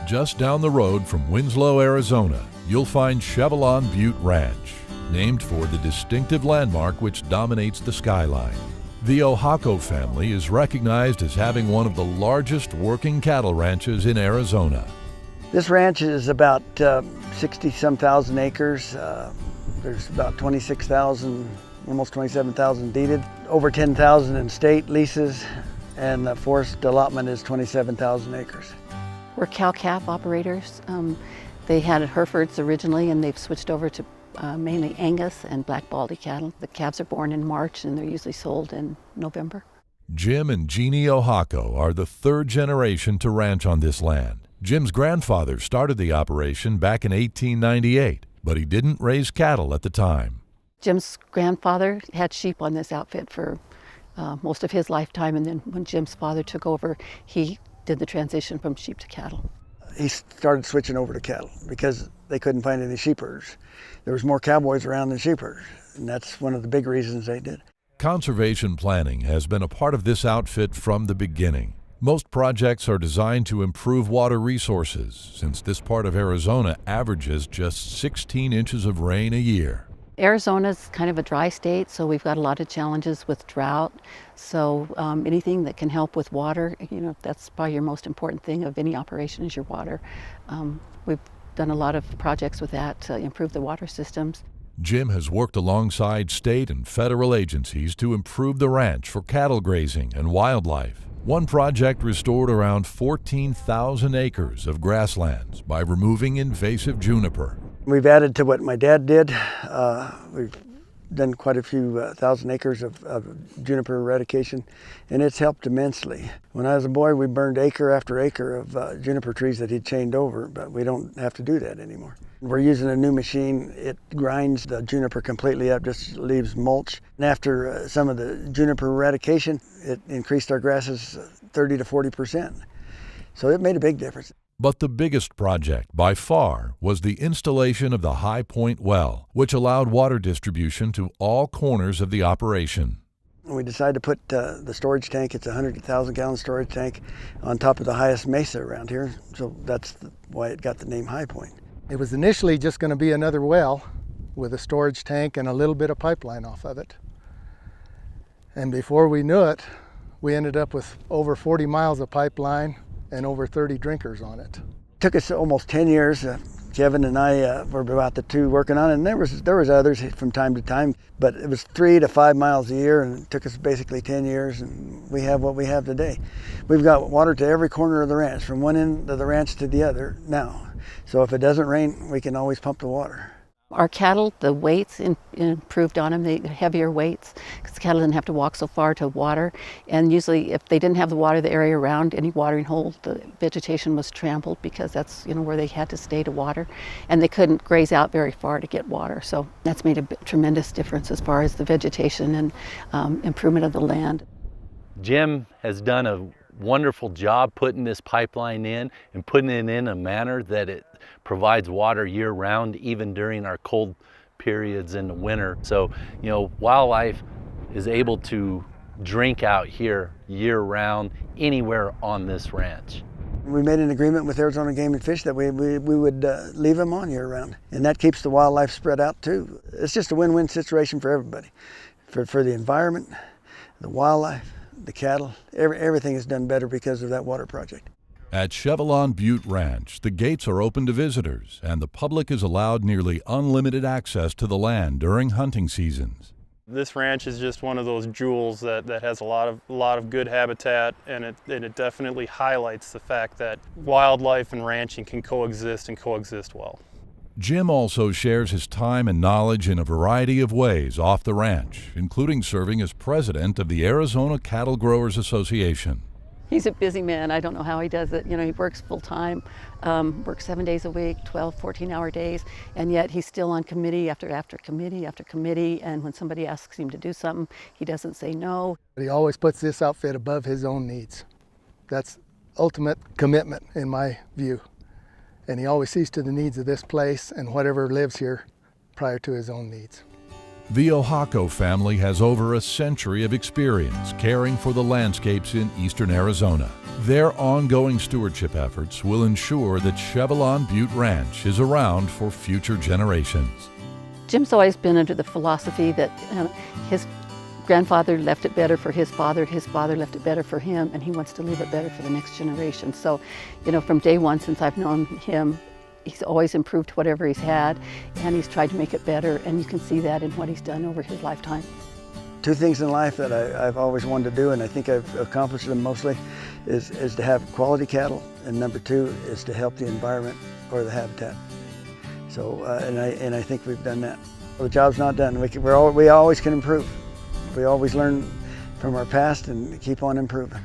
Just down the road from Winslow, Arizona, you'll find Chevelon Butte Ranch, named for the distinctive landmark which dominates the skyline. The Ohako family is recognized as having one of the largest working cattle ranches in Arizona. This ranch is about 60-some thousand acres. There's about 26,000, almost 27,000 deeded, over 10,000 in state leases, and the forest allotment is 27,000 acres. We're cow-calf operators. They had Herefords originally, and they've switched over to mainly Angus and Black Baldy cattle. The calves are born in March, and they're usually sold in November. Jim and Jeanne Ohako are the third generation to ranch on this land. Jim's grandfather started the operation back in 1898, but he didn't raise cattle at the time. Jim's grandfather had sheep on this outfit for most of his lifetime, and then when Jim's father took over, he did the transition from sheep to cattle. He started switching over to cattle because they couldn't find any sheep herders. There was more cowboys around than sheep herders, and that's one of the big reasons they did. Conservation planning has been a part of this outfit from the beginning. Most projects are designed to improve water resources, since this part of Arizona averages just 16 inches of rain a year. Arizona's kind of a dry state, so we've got a lot of challenges with drought. So anything that can help with water, that's probably your most important thing of any operation is your water. We've done a lot of projects with that to improve the water systems. Jim has worked alongside state and federal agencies to improve the ranch for cattle grazing and wildlife. One project restored around 14,000 acres of grasslands by removing invasive juniper. We've added to what my dad did. We've done quite a few thousand acres of juniper eradication, and it's helped immensely. When I was a boy, we burned acre after acre of juniper trees that he'd chained over, but we don't have to do that anymore. We're using a new machine. It grinds the juniper completely up, just leaves mulch. And after some of the juniper eradication, it increased our grasses 30 to 40%. So it made a big difference. But the biggest project, by far, was the installation of the High Point well, which allowed water distribution to all corners of the operation. We decided to put the storage tank, it's a 100,000-gallon storage tank, on top of the highest mesa around here. So that's why it got the name High Point. It was initially just going to be another well with a storage tank and a little bit of pipeline off of it. And before we knew it, we ended up with over 40 miles of pipeline and over 30 drinkers on it. It took us almost 10 years. Kevin and I were about the two working on it, and there was others from time to time, but it was 3 to 5 miles a year, and it took us basically 10 years, and we have what we have today. We've got water to every corner of the ranch, from one end of the ranch to the other now. So if it doesn't rain, we can always pump the water. Our cattle, the weights improved on them, the heavier weights, because the cattle didn't have to walk so far to water. And usually if they didn't have the water, the area around any watering hole, the vegetation was trampled because that's where they had to stay to water. And they couldn't graze out very far to get water. So that's made a tremendous difference as far as the vegetation and improvement of the land. Jim has done a wonderful job putting this pipeline in and putting it in a manner that it provides water year-round, even during our cold periods in the winter. So, wildlife is able to drink out here year-round anywhere on this ranch. We made an agreement with Arizona Game and Fish that we would leave them on year-round, and that keeps the wildlife spread out too. It's just a win-win situation for everybody, for the environment, the wildlife, the cattle. Everything is done better because of that water project. At Chevelon Butte Ranch, the gates are open to visitors, and the public is allowed nearly unlimited access to the land during hunting seasons. This ranch is just one of those jewels that has a lot of good habitat, and it definitely highlights the fact that wildlife and ranching can coexist and coexist well. Jim also shares his time and knowledge in a variety of ways off the ranch, including serving as president of the Arizona Cattle Growers Association. He's a busy man. I don't know how he does it. He works full time, works 7 days a week, 12, 14-hour days, and yet he's still on committee after committee after committee, and when somebody asks him to do something, he doesn't say no. He always puts this outfit above his own needs. That's ultimate commitment in my view. And he always sees to the needs of this place and whatever lives here prior to his own needs. The Ohako family has over a century of experience caring for the landscapes in eastern Arizona. Their ongoing stewardship efforts will ensure that Chevelon Butte Ranch is around for future generations. Jim's always been under the philosophy that his grandfather left it better for his father left it better for him, and he wants to leave it better for the next generation. So, from day one since I've known him, he's always improved whatever he's had, and he's tried to make it better, and you can see that in what he's done over his lifetime. Two things in life that I've always wanted to do, and I think I've accomplished them mostly, is to have quality cattle, and number two is to help the environment or the habitat. So, and I think we've done that. The job's not done. We always can improve. We always learn from our past and keep on improving.